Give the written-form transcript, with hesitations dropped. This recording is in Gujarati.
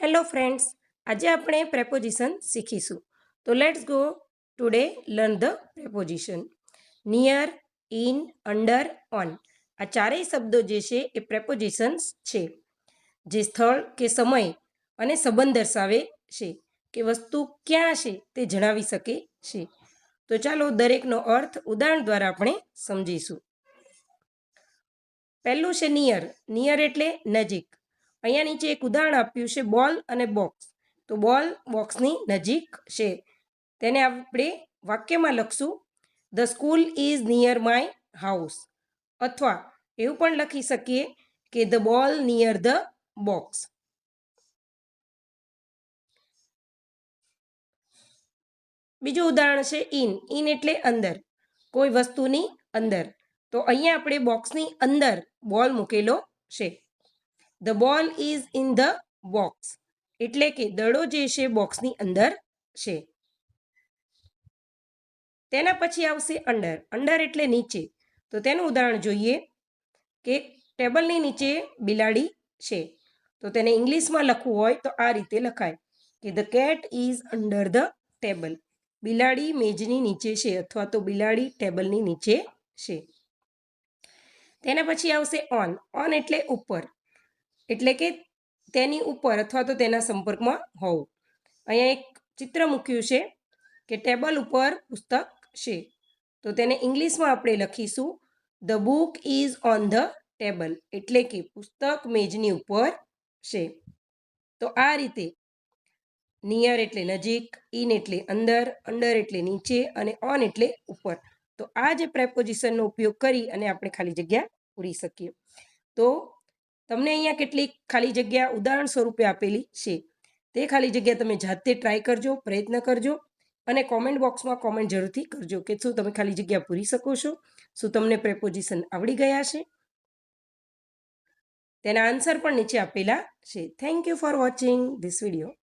હેલો ફ્રેન્ડ્સ, આજે આપણે પ્રેપોઝિશન શીખીશું. તો let's go today learn the preposition. Near, in, under, on આ ચારેય શબ્દો જે છે એ પ્રેપોઝિશન્સ છે, જે સ્થળ કે સમય અને સંબંધ દર્શાવે છે કે વસ્તુ ક્યાં છે તે જણાવી શકે છે. તો ચાલો દરેકનો અર્થ ઉદાહરણ દ્વારા આપણે સમજીશું. પહેલું છે નિયર. નિયર એટલે નજીક. અહીંયા નીચે એક ઉદાહરણ આપ્યું છે બોલ અને બોક્સ. તો બોલ બોક્સની નજીક છે. તેને આપણે વાક્યમાં લખશું the school is near my house, અથવા એવું પણ લખી શકીએ કે the ball near the box. બીજું ઉદાહરણ છે ઇન. ઇન એટલે અંદર, કોઈ વસ્તુની અંદર. તો અહીંયા આપણે બોક્સની અંદર બોલ મૂકેલો છે. The ball is in the box એટલે કે દડો જે છે બોક્સની અંદર છે. તેના પછી આવશે અંડર. અંડર એટલે નીચે. તો તેનું ઉદાહરણ જોઈએ કે ટેબલની નીચે બિલાડી છે. તો તેને ઇંગ્લિશમાં લખવું હોય તો આ રીતે લખાય કે the cat is under the table. બિલાડી મેજની નીચે છે, અથવા તો બિલાડી ટેબલની નીચે છે. તેના પછી આવશે ઓન. ઓન એટલે ઉપર, એટલે કે તેની ઉપર અથવા તો તેના સંપર્કમાં હોવું. અહીંયા એક ચિત્ર મૂક્યું છે કે ટેબલ ઉપર પુસ્તક છે. તો તેને ઇંગ્લિશમાં આપણે લખીશું the book is on the table, એટલે કે પુસ્તક મેજની ઉપર છે. તો આ રીતે નિયર એટલે નજીક, ઇન એટલે અંદર, અંડર એટલે નીચે અને ઓન એટલે ઉપર. તો આ જે પ્રેપોઝિશનનો ઉપયોગ કરી અને આપણે ખાલી જગ્યા પૂરી શકીએ. તો તમને અહીંયા કેટલીક ખાલી જગ્યા ઉદાહરણ સ્વરૂપે આપેલી છે. તે ખાલી જગ્યા તમે જાતે ટ્રાય કરજો, પ્રયત્ન કરજો અને કોમેન્ટ બોક્સમાં કોમેન્ટ જરૂરથી કરજો કે શું તમે ખાલી જગ્યા પૂરી શકો છો, શું તમને પ્રેપોઝિશન આવડી ગયા છે. તેના આન્સર પણ નીચે આપેલા છે. Thank you for watching this video.